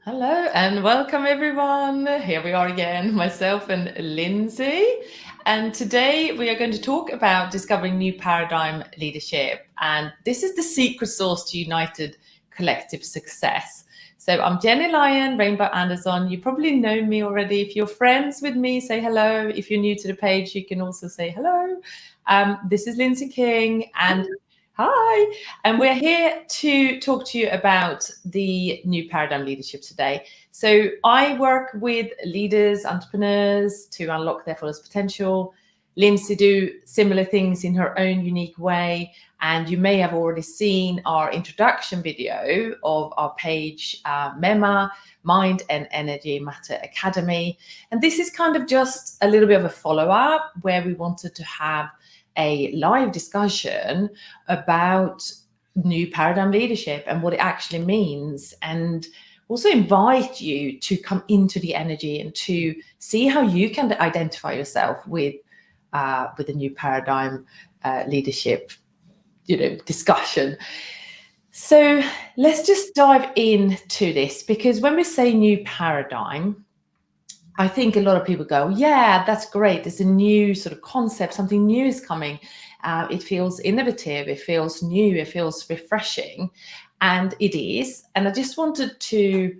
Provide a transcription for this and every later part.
Hello and welcome everyone. Here we are again, myself and Lyndsay. And today we are going to talk about discovering new paradigm leadership. And this is the secret sauce to united collective success. So I'm Jenny Lyon, Rainbow Anderson. You probably know me already. If you're friends with me, say hello. If you're new to the page, you can also say hello. This is Lyndsay King and hi. And we're here to talk to you about the new paradigm leadership today. So I work with leaders, entrepreneurs to unlock their fullest potential. Lyndsay do similar things in her own unique way. And you may have already seen our introduction video of our page, MEMA, Mind and Energy Matter Academy. And this is kind of just a little bit of a follow-up where we wanted to have a live discussion about new paradigm leadership and what it actually means, and also invite you to come into the energy and to see how you can identify yourself with the new paradigm leadership, discussion. So let's just dive into this, because when we say new paradigm, I think a lot of people go, yeah, that's great. There's a new sort of concept, something new is coming. It feels innovative, it feels new, it feels refreshing. And it is. And I just wanted to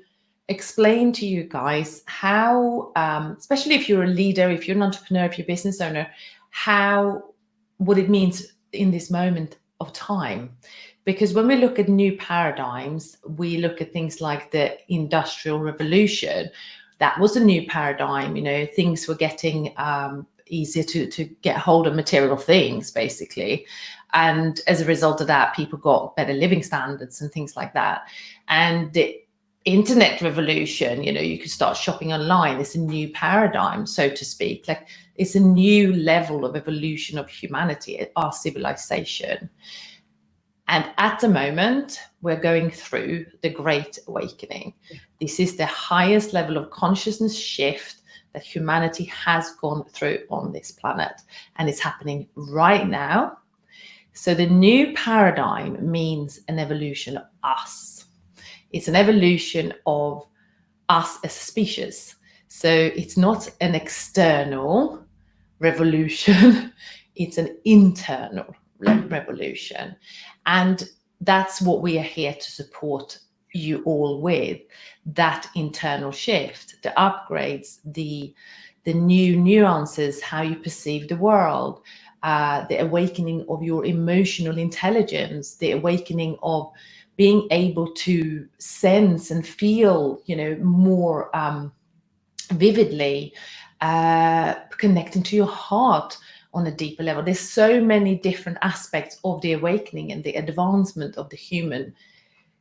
explain to you guys how, especially if you're a leader, if you're an entrepreneur, if you're a business owner, what it means in this moment of time. Because when we look at new paradigms, we look at things like the Industrial Revolution. That was a new paradigm. Things were getting easier to get hold of material things, basically. And as a result of that, people got better living standards and things like that. And the internet revolution, you could start shopping online. It's a new paradigm, so to speak. Like, it's a new level of evolution of humanity, our civilization. And at the moment, we're going through the Great Awakening. This is the highest level of consciousness shift that humanity has gone through on this planet. And it's happening right now. So the new paradigm means an evolution of us. It's an evolution of us as a species. So it's not an external revolution, it's an internal revolution. And that's what we are here to support you all with, that internal shift, the upgrades, the new nuances, how you perceive the world, the awakening of your emotional intelligence, the awakening of being able to sense and feel, more vividly, connecting to your heart on a deeper level. There's so many different aspects of the awakening and the advancement of the human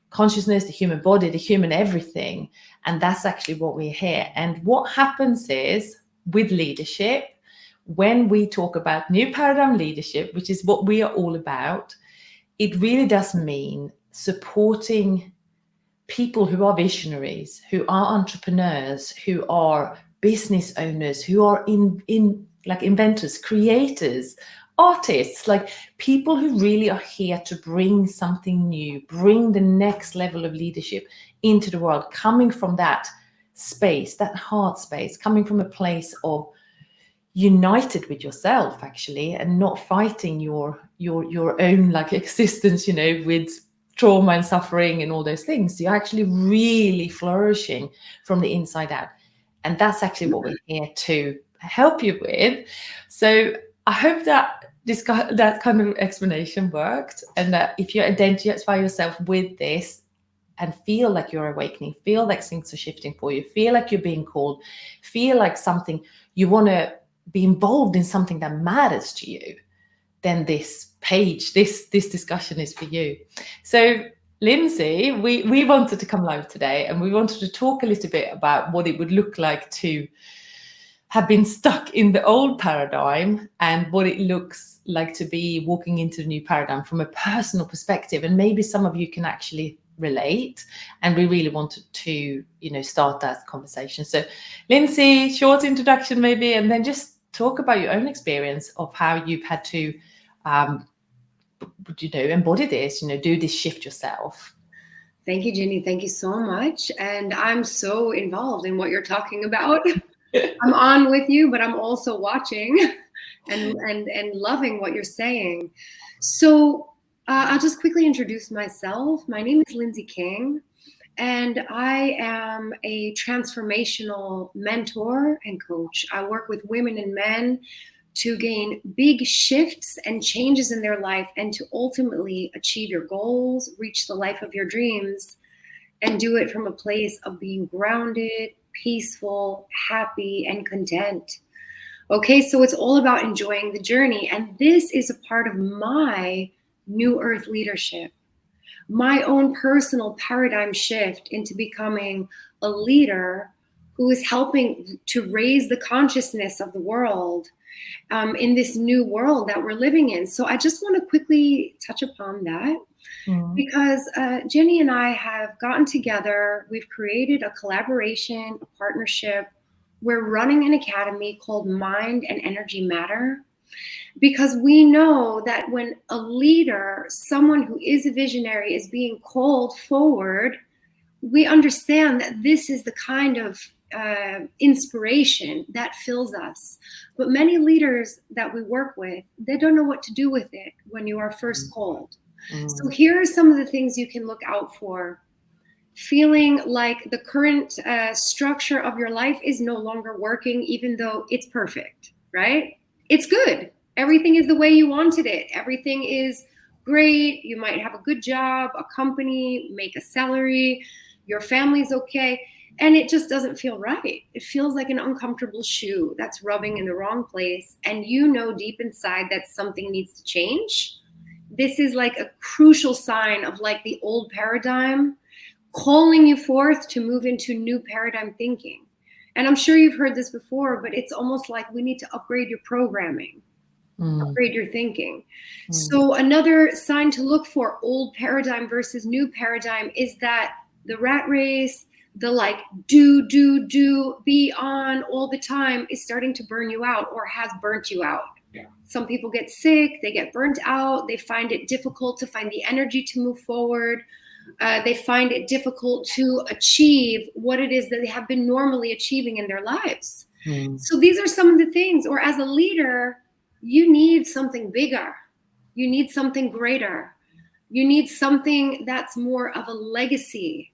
consciousness, the human body, the human everything. And that's actually what we're here. And what happens is, with leadership, when we talk about new paradigm leadership, which is what we are all about, it really does mean supporting people who are visionaries, who are entrepreneurs, who are business owners, who are like inventors, creators, artists, like people who really are here to bring something new, bring the next level of leadership into the world, coming from that space, that heart space, coming from a place of united with yourself, actually, and not fighting your own like existence, with trauma and suffering and all those things. You're actually really flourishing from the inside out. And that's actually what we're here to help you with. So I hope that that kind of explanation worked, and that if you identify yourself with this and feel like you're awakening, feel like things are shifting for you, feel like you're being called, feel like something you want to be involved in, something that matters to you, then this page, this discussion is for you. So Lyndsay, we wanted to come live today, and we wanted to talk a little bit about what it would look like to have been stuck in the old paradigm and what it looks like to be walking into the new paradigm from a personal perspective. And maybe some of you can actually relate, and we really wanted to start that conversation. So Lyndsay, short introduction maybe, and then just talk about your own experience of how you've had to embody this, do this shift yourself. Thank you, Jenny. Thank you so much. And I'm so involved in what you're talking about. I'm on with you, but I'm also watching and loving what you're saying. So I'll just quickly introduce myself. My name is Lyndsay King, and I am a transformational mentor and coach. I work with women and men to gain big shifts and changes in their life and to ultimately achieve your goals, reach the life of your dreams, and do it from a place of being grounded, peaceful, happy, and content. Okay, so it's all about enjoying the journey. And this is a part of my New Earth leadership, my own personal paradigm shift into becoming a leader who is helping to raise the consciousness of the world in this new world that we're living in. So I just want to quickly touch upon that. Because Jenny and I have gotten together, we've created a collaboration, a partnership. We're running an academy called Mind and Energy Matter, because we know that when a leader, someone who is a visionary, is being called forward, we understand that this is the kind of inspiration that fills us. But many leaders that we work with, they don't know what to do with it when you are first called. So here are some of the things you can look out for. Feeling like the current structure of your life is no longer working, even though it's perfect, right? It's good. Everything is the way you wanted it. Everything is great. You might have a good job, a company, make a salary, your family's okay, and it just doesn't feel right. It feels like an uncomfortable shoe that's rubbing in the wrong place, and you know deep inside that something needs to change. This is like a crucial sign of like the old paradigm calling you forth to move into new paradigm thinking. And I'm sure you've heard this before, but it's almost like we need to upgrade your programming, upgrade your thinking. So another sign to look for, old paradigm versus new paradigm, is that the rat race, the like do, be on all the time is starting to burn you out or has burnt you out. Some people get sick, they get burnt out, they find it difficult to find the energy to move forward. They find it difficult to achieve what it is that they have been normally achieving in their lives. So these are some of the things. Or as a leader, you need something bigger. You need something greater. You need something that's more of a legacy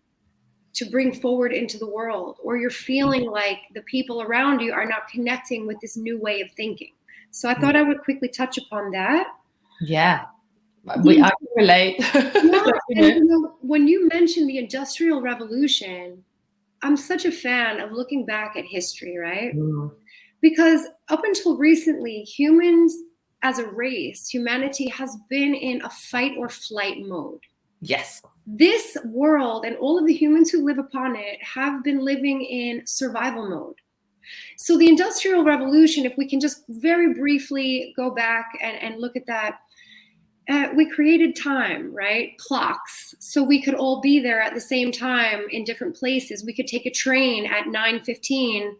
to bring forward into the world. Or you're feeling like the people around you are not connecting with this new way of thinking. So I thought I would quickly touch upon that. Yeah, I can relate. Yeah, and when you mentioned the Industrial Revolution, I'm such a fan of looking back at history, right? Because up until recently, humans as a race, humanity has been in a fight or flight mode. Yes. This world and all of the humans who live upon it have been living in survival mode. So the Industrial Revolution, if we can just very briefly go back and look at that, we created time, right? Clocks. So we could all be there at the same time in different places. We could take a train at 9:15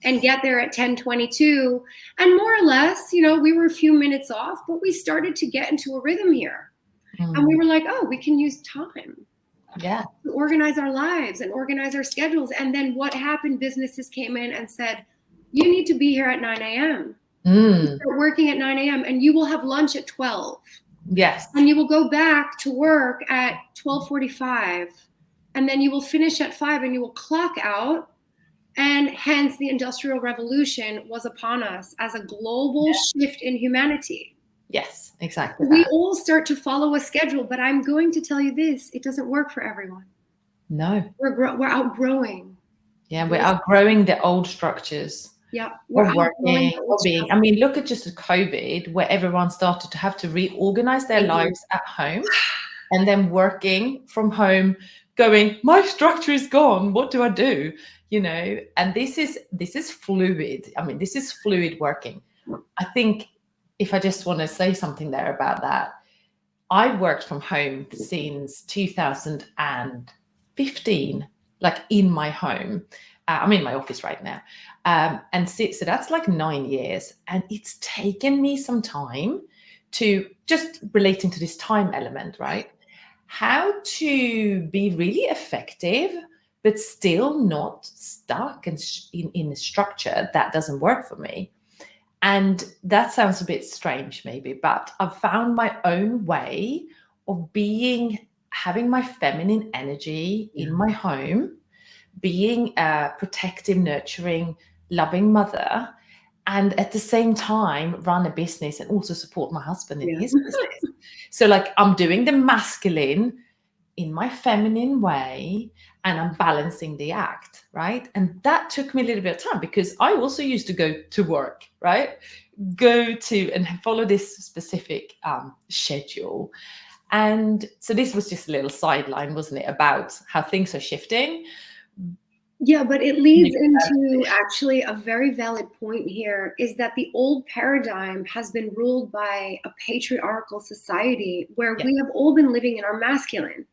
and get there at 10:22. And more or less, we were a few minutes off, but we started to get into a rhythm here. And we were like, oh, we can use time. Yeah. To organize our lives and organize our schedules. And then what happened? Businesses came in and said, you need to be here at 9 a.m. Start working at 9 a.m. and you will have lunch at 12. Yes. And you will go back to work at 12:45. And then you will finish at 5 and you will clock out. And hence the Industrial Revolution was upon us as a global shift in humanity. Yes, exactly. We all start to follow a schedule, but I'm going to tell you this, it doesn't work for everyone. No. We're outgrowing. Yeah, we're outgrowing the old structures. Yeah. We're working, or being. I mean, look at just COVID, where everyone started to have to reorganize their lives at home and then working from home, going, my structure is gone. What do I do? And this is fluid. I mean, this is fluid working. I think if I just want to say something there about that, I worked from home since 2015, like in my home. I'm in my office right now. And so that's like 9 years. And it's taken me some time to just relating to this time element, right? how to be really effective, but still not stuck in a structure that doesn't work for me. And that sounds a bit strange, maybe, but I've found my own way of having my feminine energy in my home, being a protective, nurturing, loving mother, and at the same time run a business and also support my husband in his business. So like I'm doing the masculine in my feminine way, and I'm balancing the act, right? And that took me a little bit of time, because I also used to go to work, right? Go to and follow this specific schedule. And so this was just a little sideline, wasn't it, about how things are shifting. Yeah, but it leads into actually a very valid point here, is that the old paradigm has been ruled by a patriarchal society where we have all been living in our masculine.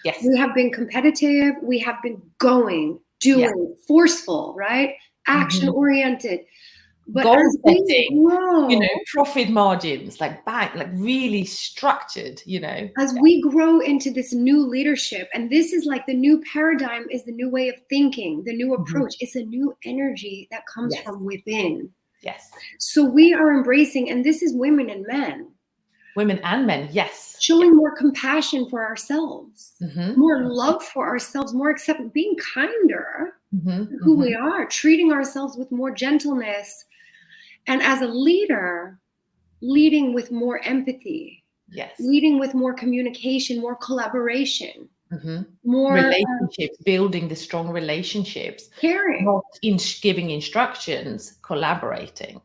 Yes. We have been competitive. We have been going, doing, forceful, right? Action oriented. But goal as we setting, grow, profit margins, like really structured, as we grow into this new leadership, and this is like the new paradigm, is the new way of thinking, the new approach. It's a new energy that comes from within. Yes. So we are embracing, and this is women and men. Women and men, yes. Showing more compassion for ourselves, more love for ourselves, more acceptance, being kinder who we are, treating ourselves with more gentleness. And as a leader, leading with more empathy, leading with more communication, more collaboration, more relationships, building the strong relationships, caring, not giving instructions, collaborating.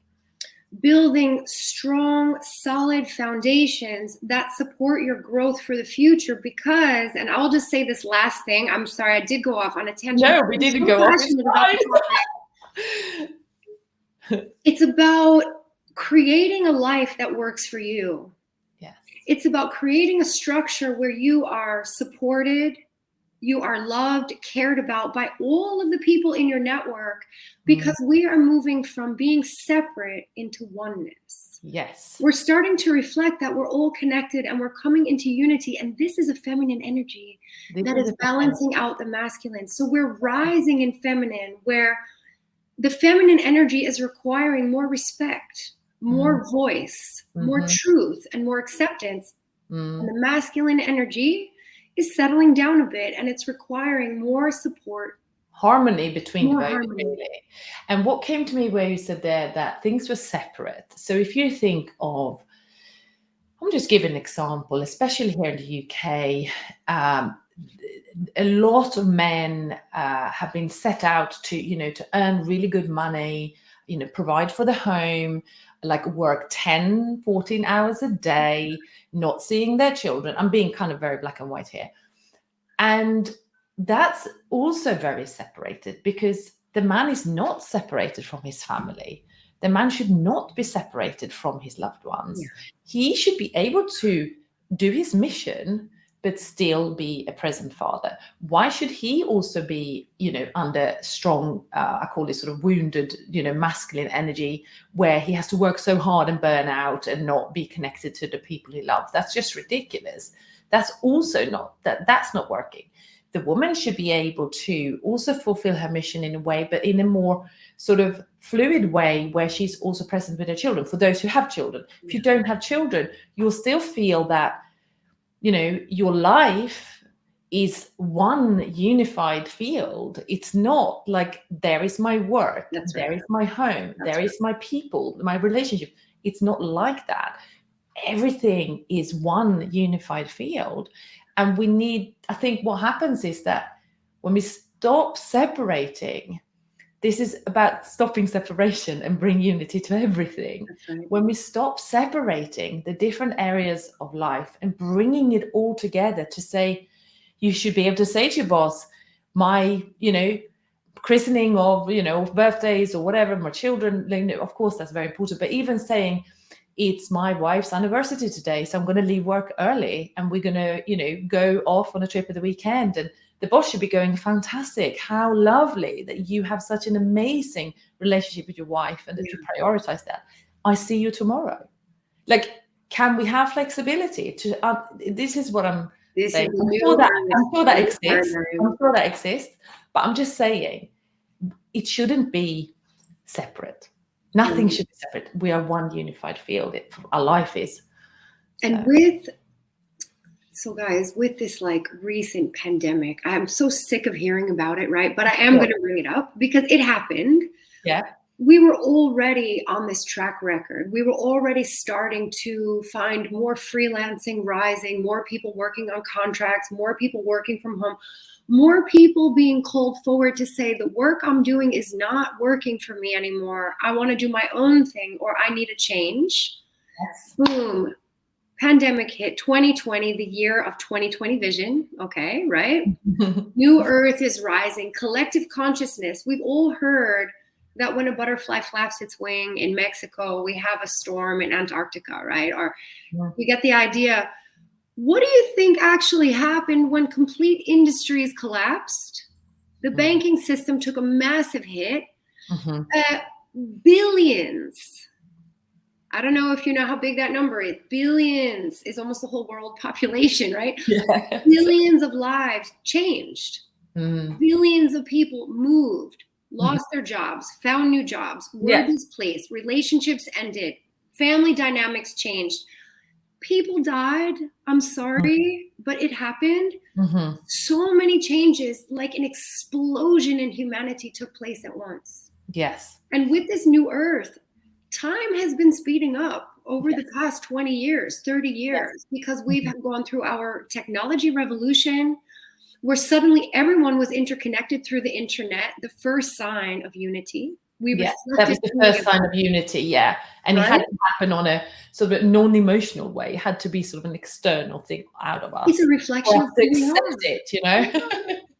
Building strong, solid foundations that support your growth for the future. Because, and I'll just say this last thing, I'm sorry, I did go off on a tangent. No, we didn't go off. It's about creating a life that works for you. Yes. It's about creating a structure where you are supported, you are loved, cared about by all of the people in your network, because we are moving from being separate into oneness. Yes. We're starting to reflect that we're all connected and we're coming into unity. And this is a feminine energy that is balancing out the masculine. So we're rising in feminine, where the feminine energy is requiring more respect, more voice, more truth, and more acceptance. And the masculine energy is settling down a bit, and it's requiring more support. Harmony between the both, really. And what came to me where you said there that things were separate. So if you think of, I'm just giving an example, especially here in the UK, a lot of men have been set out to earn really good money, provide for the home, like work 10, 14 hours a day, not seeing their children. I'm being kind of very black and white here. And that's also very separated, because the man is not separated from his family. The man should not be separated from his loved ones. Yeah. He should be able to do his mission, but still be a present father. Why should he also be, under strong, I call it sort of wounded, masculine energy, where he has to work so hard and burn out and not be connected to the people he loves? That's just ridiculous. That's also that's not working. The woman should be able to also fulfill her mission in a way, but in a more sort of fluid way, where she's also present with her children. For those who have children, if you don't have children, you'll still feel that, your life is one unified field. It's not like there is my work, there is my home, there is my people, my relationship. It's not like that. Everything is one unified field. And I think what happens is that when we stop separating, this is about stopping separation and bring unity to everything. Right. When we stop separating the different areas of life and bringing it all together to say, you should be able to say to your boss, my, christening of, birthdays or whatever, my children, of course, that's very important. But even saying, it's my wife's anniversary today, so I'm going to leave work early and we're going to, go off on a trip at the weekend. And the boss should be going, fantastic. How lovely that you have such an amazing relationship with your wife and that you prioritize that. I see you tomorrow. Like, can we have flexibility to, this is what I'm This saying, is new. I'm sure that exists. I'm sure that exists. But I'm just saying, it shouldn't be separate. Nothing should be separate. We are one unified field. Our life is. And so guys, with this like recent pandemic, I'm so sick of hearing about it, right? But I am going to bring it up because it happened. Yeah. We were already on this track record. We were already starting to find more freelancing rising, more people working on contracts, more people working from home, more people being called forward to say the work I'm doing is not working for me anymore. I want to do my own thing, or I need a change. Yes. Boom. Pandemic hit, 2020, the year of 2020 vision. Okay, right? New Earth is rising. Collective consciousness. We've all heard that when a butterfly flaps its wing in Mexico, we have a storm in Antarctica, right? Or you get the idea. What do you think actually happened when complete industries collapsed? The banking system took a massive hit. Billions. I don't know if you know how big that number is. Billions is almost the whole world population, right? Yeah. Billions of lives changed. Billions of people moved, lost their jobs, found new jobs, were displaced, relationships ended, family dynamics changed. People died. I'm sorry, but it happened. So many changes, like an explosion in humanity took place at once. Yes. And with this new Earth, time has been speeding up over the past 20 years, 30 years, because we've gone through our technology revolution, where suddenly everyone was interconnected through the internet, the first sign of unity. That was the first sign of unity, and it had to happen on a sort of non-emotional way. It had to be sort of an external thing out of us. It's a reflection of who we are. It, you know?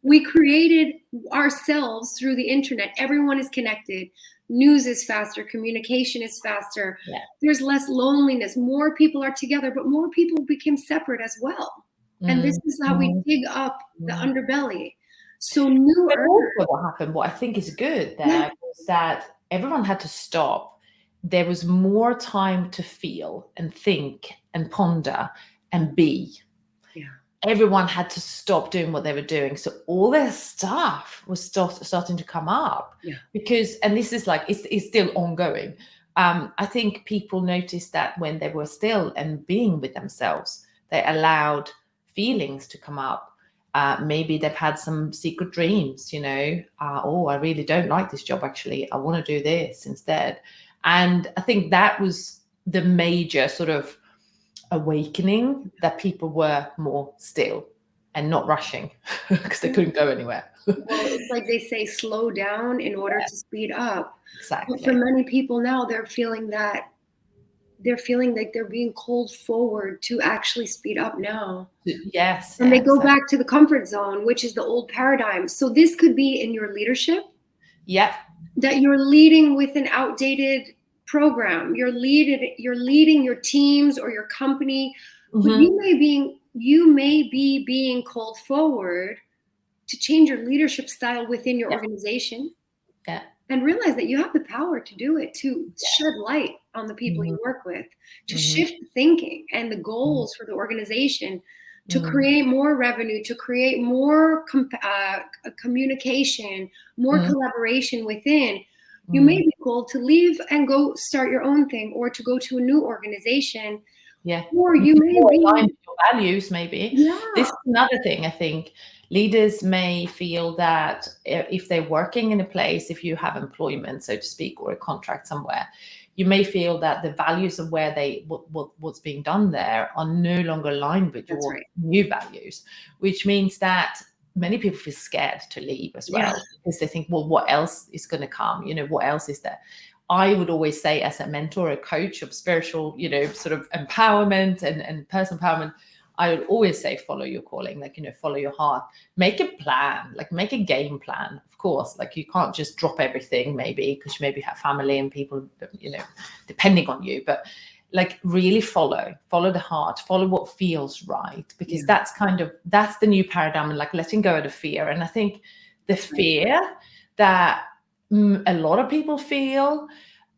We created ourselves through the internet. Everyone is connected. News is faster. Communication is faster. There's less loneliness. More people are together, but more people became separate as well. And this is how we dig up the underbelly. So New Earth. What happened, what I think is good there, was that everyone had to stop. There was more time to feel and think and ponder and be. Everyone had to stop doing what they were doing. So all their stuff was starting to come up. Because, and this is like, it's still ongoing. I think people noticed that when they were still and being with themselves, they allowed feelings to come up. Maybe they've had some secret dreams, you know, I really don't like this job, actually. I want to do this instead. And I think that was the major sort of awakening, that people were more still and not rushing because they couldn't go anywhere. Well, it's like they say, slow down in order to speed up. Exactly. But for many people now, they're feeling like they're being called forward to actually speed up now. Yes. And they go back to the comfort zone, which is the old paradigm. So this could be in your leadership. That you're leading with an outdated program. You're leading your teams or your company. But you may be being called forward to change your leadership style within your organization. And realize that you have the power to do it, to shed light on the people you work with, to shift thinking and the goals for the organization, to create more revenue, to create more communication, more collaboration within. You may be called to leave and go start your own thing, or to go to a new organization. Or you may be aligned with your values, maybe. This is another thing. I think leaders may feel that if they're working in a place, if you have employment, so to speak, or a contract somewhere, you may feel that the values of where what's being done there are no longer aligned with your new values, which means that many people feel scared to leave as well, because they think, well, what else is going to come? You know, what else is there? I would always say, as a mentor, a coach of spiritual, you know, sort of empowerment and personal empowerment, I would always say, follow your calling, like, you know, follow your heart, make a plan, like make a game plan. Of course, like you can't just drop everything, maybe, because you maybe have family and people, you know, depending on you, but like really follow the heart, follow what feels right, because that's the new paradigm, and like letting go of the fear. And I think the fear that a lot of people feel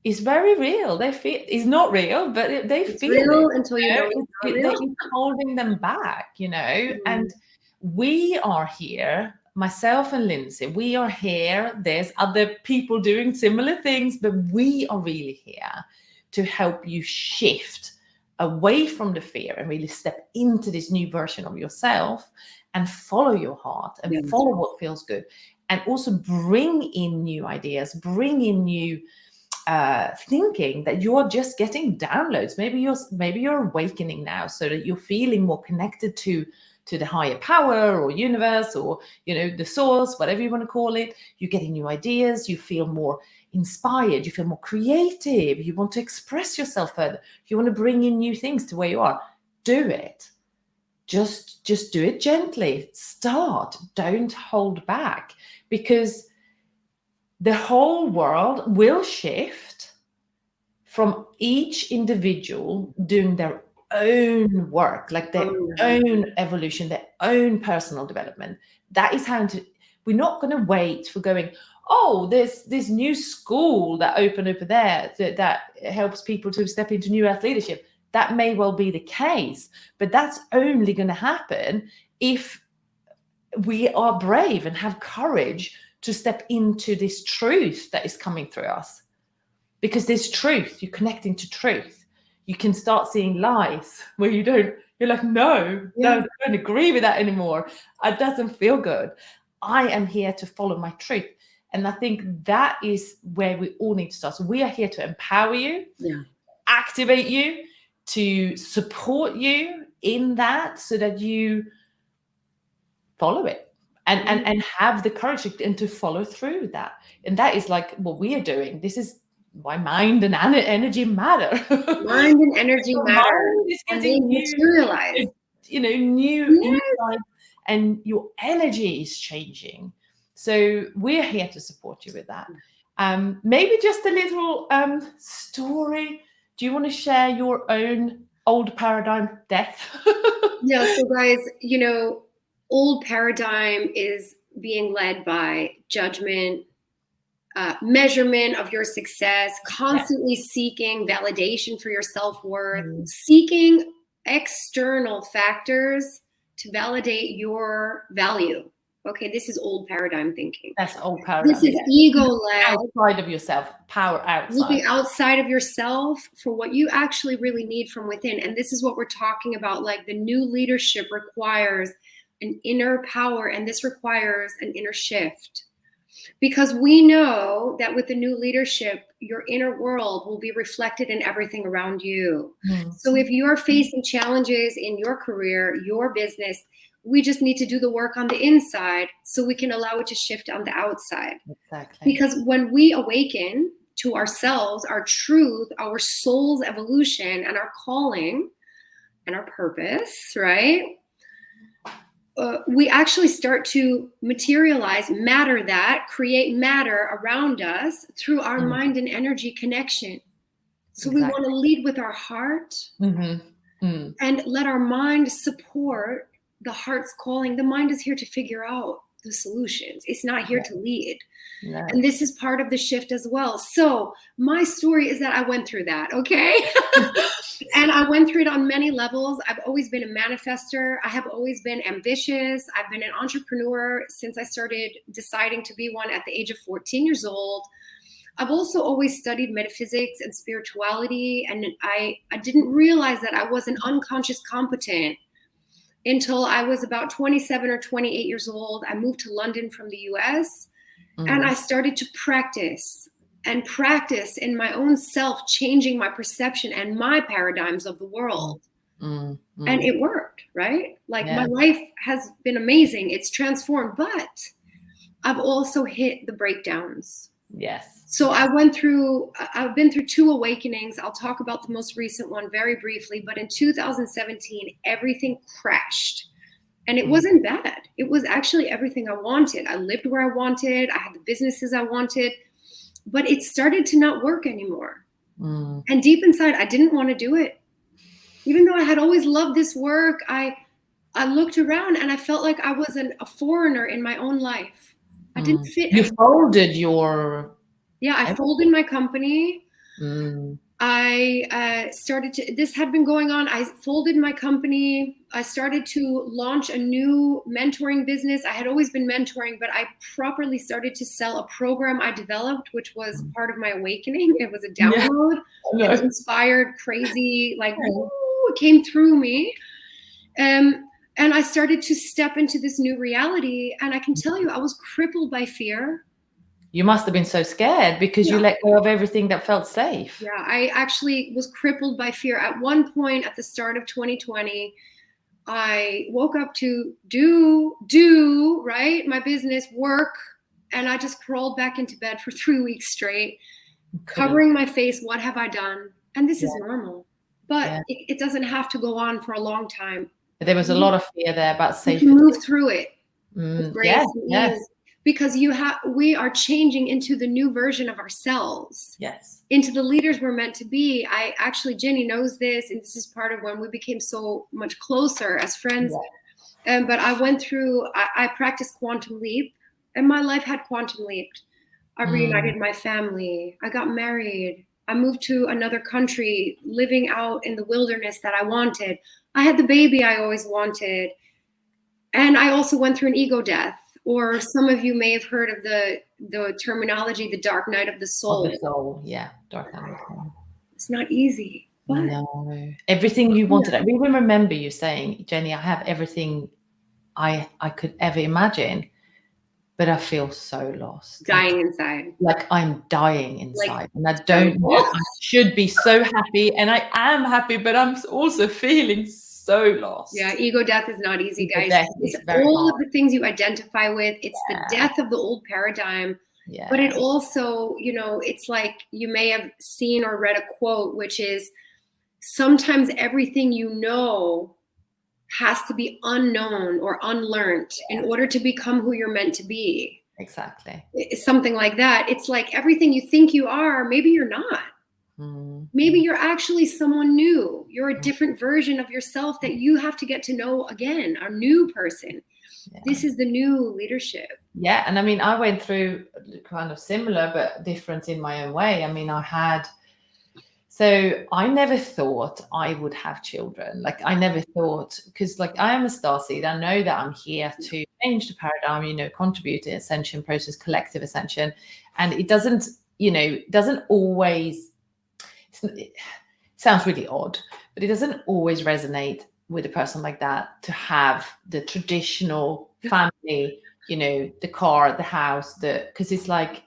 is very real. They feel it's not real, but they It's feel real it. until you know it's not real. That it's holding them back, And we are here, myself and Lyndsay, we are here. There's other people doing similar things, but we are really here to help you shift away from the fear and really step into this new version of yourself and follow your heart and follow what feels good, and also bring in new ideas, bring in new thinking that you're just getting downloads. Maybe you're awakening now, so that you're feeling more connected to the higher power or universe, or the source, whatever you want to call it. You're getting new ideas. You feel more inspired. You feel more creative. You want to express yourself further. You want to bring in new things to where you are. Do it. Just do it gently. Start. Don't hold back, because the whole world will shift from each individual doing their own work, like their own evolution, their own personal development. That is how we're not going to wait for going, oh, there's this new school that opened over there that helps people to step into new earth leadership. That may well be the case, but that's only going to happen if we are brave and have courage to step into this truth that is coming through us. Because there's truth, you're connecting to truth. You can start seeing lies where you're like, no, I don't agree with that anymore. It doesn't feel good. I am here to follow my truth. And I think that is where we all need to start. So we are here to empower you, activate you, to support you in that, so that you follow it and have the courage and to follow through with that. And that is like what we are doing. This is why mind and energy matter. Mind and energy matter. Mind is And they getting materialize. New insights, and your energy is changing. So we're here to support you with that. Maybe just a little story. Do you want to share your own old paradigm death? Yeah, so guys, old paradigm is being led by judgment, measurement of your success, constantly seeking validation for your self-worth, seeking external factors to validate your value. Okay, this is old paradigm thinking. That's old paradigm. This is ego-led. Outside of yourself, power outside. Looking outside of yourself for what you actually really need from within. And this is what we're talking about. Like, the new leadership requires an inner power, and this requires an inner shift. Because we know that with the new leadership, your inner world will be reflected in everything around you. So if you're facing challenges in your career, your business, we just need to do the work on the inside so we can allow it to shift on the outside. Exactly. Because when we awaken to ourselves, our truth, our soul's evolution, and our calling and our purpose, right? We actually start to materialize matter, that create matter around us through our mind and energy connection. So we want to lead with our heart and let our mind support the heart's calling. The mind is here to figure out the solutions. It's not here to lead. No. And this is part of the shift as well. So my story is that I went through that, okay? And I went through it on many levels. I've always been a manifester. I have always been ambitious. I've been an entrepreneur since I started deciding to be one at the age of 14 years old. I've also always studied metaphysics and spirituality, and I didn't realize that I was an unconscious competent until I was about 27 or 28 years old. I moved to London from the US, and I started to practice in my own self, changing my perception and my paradigms of the world. And it worked, right? Like my life has been amazing. It's transformed, but I've also hit the breakdowns. Yes. So I've been through 2 awakenings. I'll talk about the most recent one very briefly, but in 2017, everything crashed. And it wasn't bad. It was actually everything I wanted. I lived where I wanted. I had the businesses I wanted, but it started to not work anymore. And deep inside, I didn't want to do it. Even though I had always loved this work, I looked around and I felt like I was a foreigner in my own life. I didn't fit. You folded your... Yeah, I folded my company. I this had been going on. I folded my company. I started to launch a new mentoring business. I had always been mentoring, but I properly started to sell a program I developed, which was part of my awakening. It was a download. Yeah. It inspired crazy, like, it came through me. And I started to step into this new reality. And I can tell you, I was crippled by fear. You must have been so scared because you let go of everything that felt safe. Yeah, I actually was crippled by fear. At one point at the start of 2020, I woke up to do, right? My business, work. And I just crawled back into bed for 3 weeks straight, covering my face. What have I done? And this is normal. But it doesn't have to go on for a long time. But there was a lot of fear there about safety. You can move through it with grace and ease. Because we are changing into the new version of ourselves. Yes. Into the leaders we're meant to be. Jenny knows this, and this is part of when we became so much closer as friends. Yeah. But I went through, I practiced quantum leap, and my life had quantum leaped. I reunited my family. I got married. I moved to another country, living out in the wilderness that I wanted. I had the baby I always wanted. And I also went through an ego death. Or some of you may have heard of the terminology, the dark night of the soul. Of the soul, yeah, dark night of the soul. It's not easy. But no, everything you wanted. I even remember you saying, Jenny, I have everything I could ever imagine, but I feel so lost. Dying inside. Like I'm dying inside. And I don't know. I should be so happy. And I am happy, but I'm also feeling so lost. Yeah, ego death is not easy, guys. It's all hard. Of the things you identify with. It's the death of the old paradigm. Yeah. But it also, it's like you may have seen or read a quote, which is sometimes everything you know has to be unknown or unlearned in order to become who you're meant to be. Exactly. It's something like that. It's like everything you think you are, maybe you're not. Maybe you're actually someone new. You're a different version of yourself that you have to get to know again, a new person. Yeah. This is the new leadership. Yeah. And I mean, I went through kind of similar, but different in my own way. I mean, so I never thought I would have children. Like I never thought, because like I am a starseed. I know that I'm here to change the paradigm, contribute to ascension process, collective ascension. And it doesn't always, it sounds really odd, but it doesn't always resonate with a person like that to have the traditional family, the car, the house, because it's like,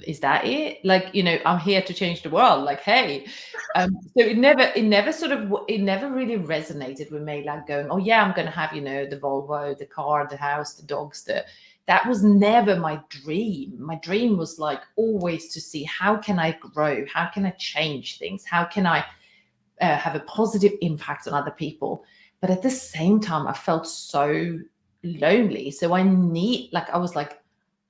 is that it? Like, I'm here to change the world. Like, hey, so it never really resonated with me. Like going, oh yeah, I'm going to have, the Volvo, the car, the house, the dogs, that was never my dream. My dream was like always to see how can I grow? How can I change things? How can I have a positive impact on other people? But at the same time, I felt so lonely. So I was like,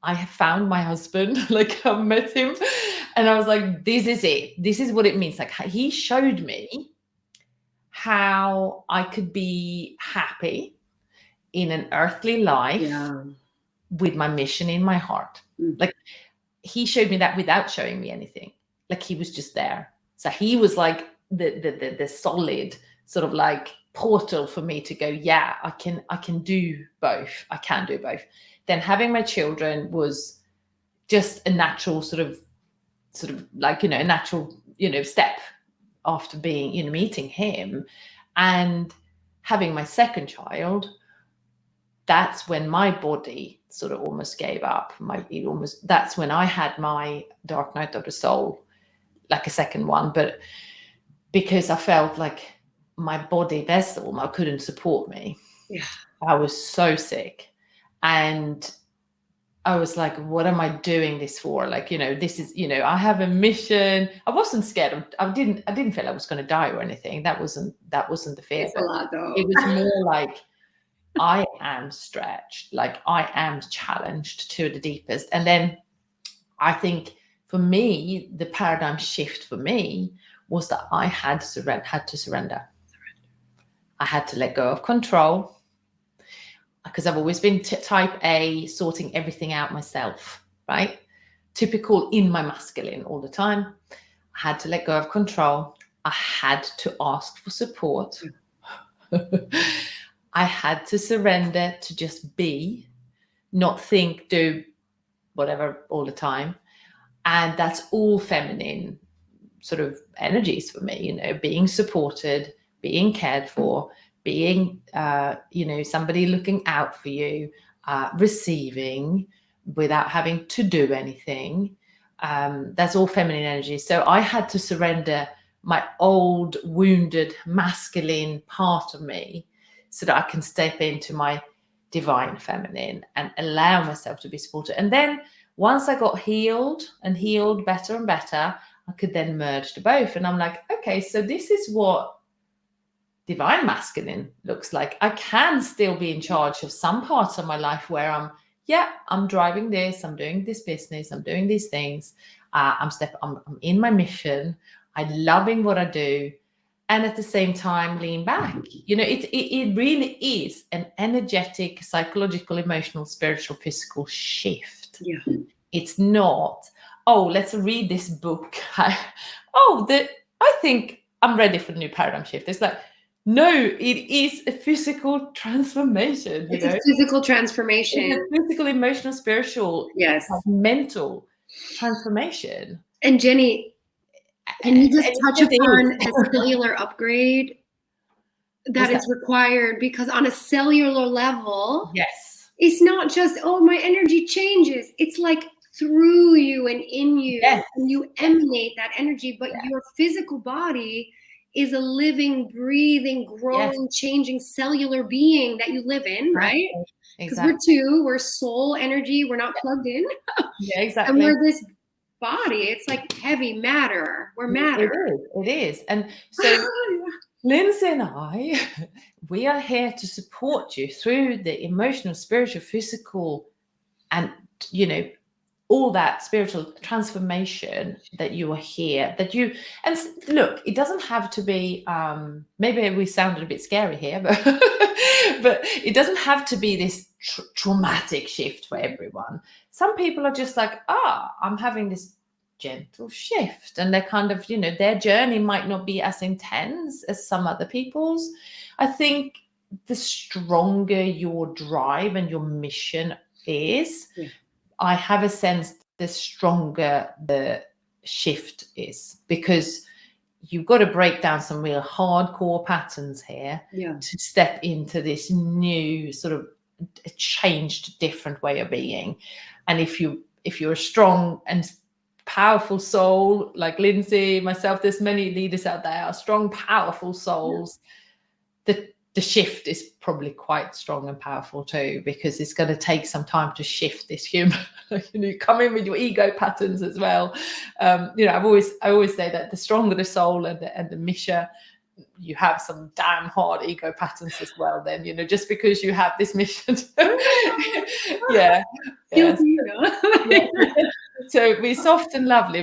I have found my husband, like I met him and I was like, this is it. This is what it means. Like he showed me how I could be happy in an earthly life with my mission in my heart. Like he showed me that without showing me anything. Like he was just there. So he was like the solid sort of like portal for me to go, yeah, I can do both. I can do both. Then having my children was just a natural sort of like, a natural, step after being, meeting him. And having my second child, that's when my body sort of almost gave up. That's when I had my dark night of the soul, like a second one, but because I felt like my body vessel, I couldn't support me. Yeah. I was so sick. And I was like, what am I doing this for? Like, this is, I have a mission. I wasn't scared. I didn't feel I was going to die or anything. That wasn't the fear. It's a lot though. It was more like, I am stretched. Like I am challenged to the deepest. And then I think for me, the paradigm shift for me was that I had to surrender. I had to let go of control. Because I've always been type A, sorting everything out myself, right? typical in my masculine all the time. I had to let go of control. I had to ask for support. I had to surrender to just be, not think, do whatever all the time. And that's all feminine sort of energies for me, you know, being supported, being cared for, being, you know, somebody looking out for you, receiving without having to do anything. That's all feminine energy. So I had to surrender my old wounded masculine part of me so that I can step into my divine feminine and allow myself to be supported. And then once I got healed and healed better and better, I could then merge the both. And I'm like, okay, so this is what divine masculine looks like. I can still be in charge of some parts of my life where I'm driving this, I'm doing this business, I'm doing these things. I'm in my mission. I'm loving what I do. And at the same time, lean back. You know, it really is an energetic, psychological, emotional, spiritual, physical shift. Yeah. It's not, oh, let's read this book. I think I'm ready for the new paradigm shift. It's like, no, it is a physical transformation. It's a physical transformation. It's a physical, emotional, spiritual, yes, mental transformation. And Jenny, can you just touch upon the cellular upgrade that is required? Because on a cellular level, yes, it's not just, oh, my energy changes. It's like through you and in you, yes, and you emanate that energy, but your physical body is a living, breathing, growing, changing cellular being that you live in, right? Because we're soul energy. We're not plugged in. Yeah, exactly. And we're this body. It's like heavy matter. We're matter. It is. And so Lyndsay and I, we are here to support you through the emotional, spiritual, physical, and, you know, all that spiritual transformation that you are here, and look, it doesn't have to be, maybe we sounded a bit scary here, but it doesn't have to be this traumatic shift for everyone. Some people are just like, I'm having this gentle shift, and they're kind of, you know, their journey might not be as intense as some other people's. I think the stronger your drive and your mission is, I have a sense the stronger the shift is, because you've got to break down some real hardcore patterns here to step into this new sort of changed, different way of being. And if you're a strong and powerful soul like Lyndsay, myself, there's many leaders out there are strong, powerful souls. The shift is probably quite strong and powerful too, because it's going to take some time to shift this human. You come in with your ego patterns as well. You know, I always say that the stronger the soul and the mission, you have some damn hard ego patterns as well. Then, you know, just because you have this mission, so we're soft and lovely,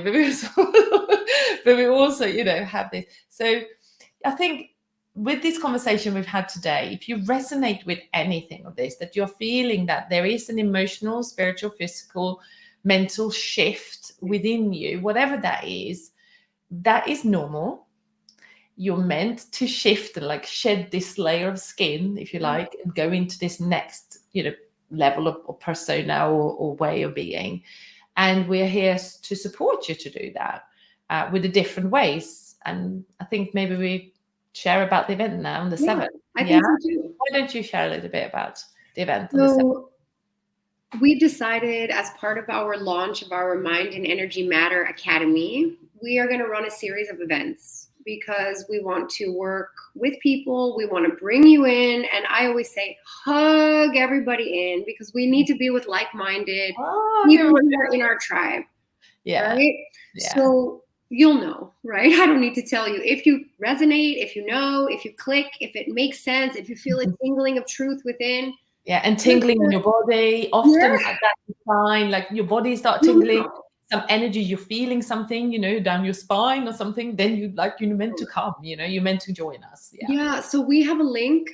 but we also, you know, have this. So I think, with this conversation we've had today, if you resonate with anything of this, that you're feeling that there is an emotional, spiritual, physical, mental shift within you, whatever that is normal. You're meant to shift and like shed this layer of skin, if you like, and go into this next, you know, level of persona or way of being. And we're here to support you to do that with the different ways. And I think maybe we share about the event now on the 7th. I think so too. Why don't you share a little bit about the event on the 7th? We decided, as part of our launch of our Mind and Energy Matter Academy, we are going to run a series of events, because we want to work with people. We want to bring you in. And I always say, hug everybody in, because we need to be with like-minded people who are in our tribe. Right? So you'll know, right? I don't need to tell you. If you resonate, if you know, if you click, if it makes sense, if you feel a tingling of truth within. Yeah, and tingling in your body. Often at that sign, like your body start tingling, some energy, you're feeling something, you know, down your spine or something, then you're meant to come, you know, you're meant to join us. Yeah, so we have a link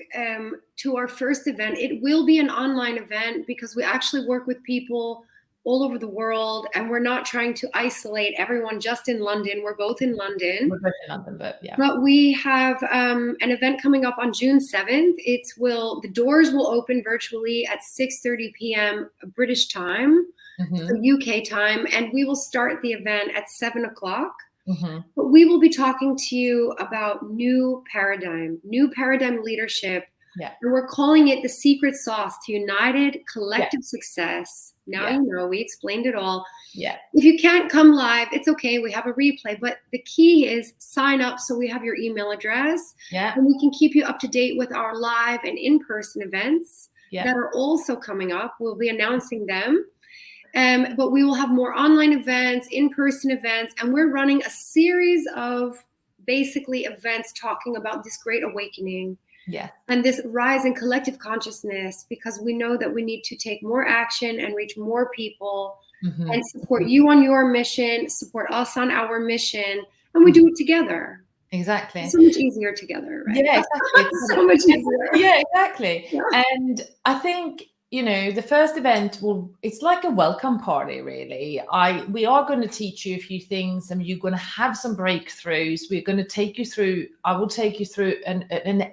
to our first event. It will be an online event, because we actually work with people all over the world, and we're not trying to isolate everyone just in London. We're both in London. We're both in London, but yeah. But we have an event coming up on June 7th. The doors will open virtually at 6:30 p.m. British time, so UK time, and we will start the event at 7 o'clock. But we will be talking to you about new paradigm leadership. Yeah. And we're calling it the secret sauce to united collective success. Now you know, we explained it all. Yeah. If you can't come live, it's okay. We have a replay. But the key is sign up so we have your email address. Yeah. And we can keep you up to date with our live and in-person events that are also coming up. We'll be announcing them. But we will have more online events, in-person events, and we're running a series of basically events talking about this great awakening. Yeah. And this rise in collective consciousness, because we know that we need to take more action and reach more people and support you on your mission, support us on our mission, and we do it together. Exactly. It's so much easier together, right? Yeah, exactly. So much easier. Yeah, exactly. Yeah. And I think, the first event it's like a welcome party, really. We are going to teach you a few things, and you're going to have some breakthroughs. We're going to take you through, I will take you through an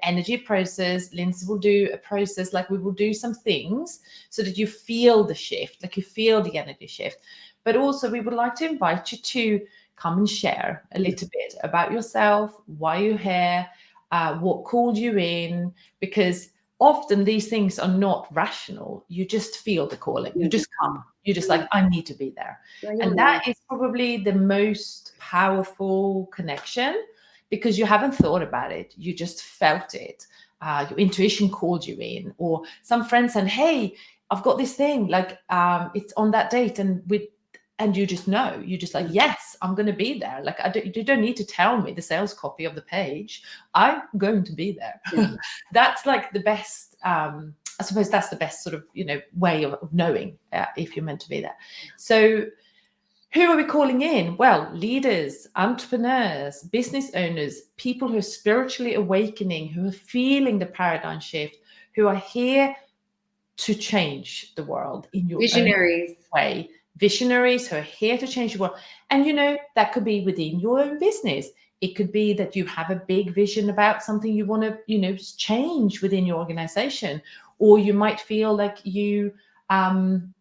energy process. Lyndsay will do a process, like we will do some things so that you feel the shift, like you feel the energy shift. But also we would like to invite you to come and share a little bit about yourself, why you're here, what called you in, because often these things are not rational. You just feel the calling. You just come. You're just like, I need to be there. And that is probably the most powerful connection, because you haven't thought about it. You just felt it. Your intuition called you in, or some friend said, hey, I've got this thing, like it's on that date, and you just know, you're just like, yes, I'm going to be there. Like, you don't need to tell me the sales copy of the page. I'm going to be there. Yeah. That's like the best, I suppose that's the best sort of, way of knowing if you're meant to be there. So who are we calling in? Well, leaders, entrepreneurs, business owners, people who are spiritually awakening, who are feeling the paradigm shift, who are here to change the world in your visionaries own way. Visionaries who are here to change the world. And, that could be within your own business. It could be that you have a big vision about something you want to, change within your organization. Or you might feel like you want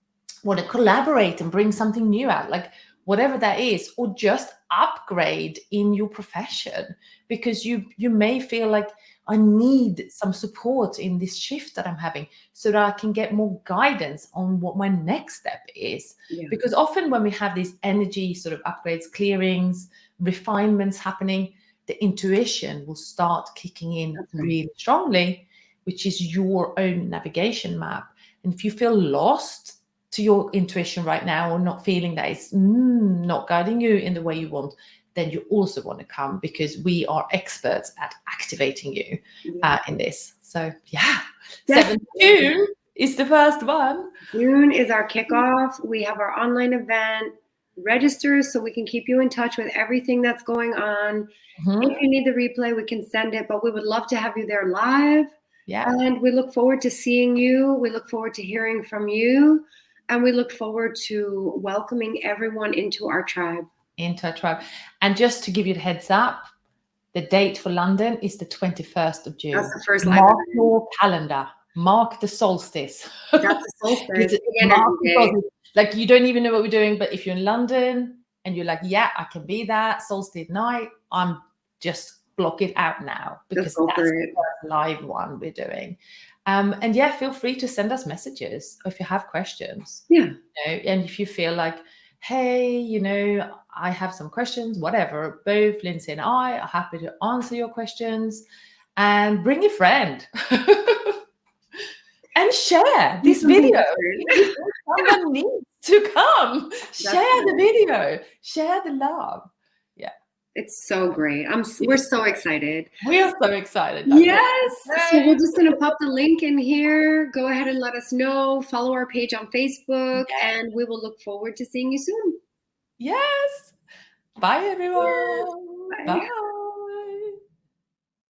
to collaborate and bring something new out, like whatever that is, or just upgrade in your profession, because you may feel like, I need some support in this shift that I'm having so that I can get more guidance on what my next step is. Yeah. Because often when we have these energy sort of upgrades, clearings, refinements happening, the intuition will start kicking in really strongly, which is your own navigation map. And if you feel lost to your intuition right now, or not feeling that it's not guiding you in the way you want, then you also want to come, because we are experts at activating you in this. So, 7th June is the first one. June is our kickoff. We have our online event. Register so we can keep you in touch with everything that's going on. If you need the replay, we can send it, but we would love to have you there live. Yeah. And we look forward to seeing you. We look forward to hearing from you. And we look forward to welcoming everyone into our tribe. And just to give you the heads up, the date for London is the 21st of June. That's the first live Mark your calendar. Mark the solstice. That's the solstice. Like, you don't even know what we're doing, but if you're in London and you're like, yeah, I can be there, solstice night, I'm just block it out now, because that's the first live one we're doing. And feel free to send us messages if you have questions. Yeah. And if you feel like, hey, I have some questions, whatever, both Lyndsay and I are happy to answer your questions. And bring a friend. And share this video. Someone needs to come. Share the video. Share the love. Yeah. It's so great. We're so excited. We are so excited. Yes. So we're just going to pop the link in here. Go ahead and let us know. Follow our page on Facebook, and we will look forward to seeing you soon. Yes. Bye, everyone. Bye.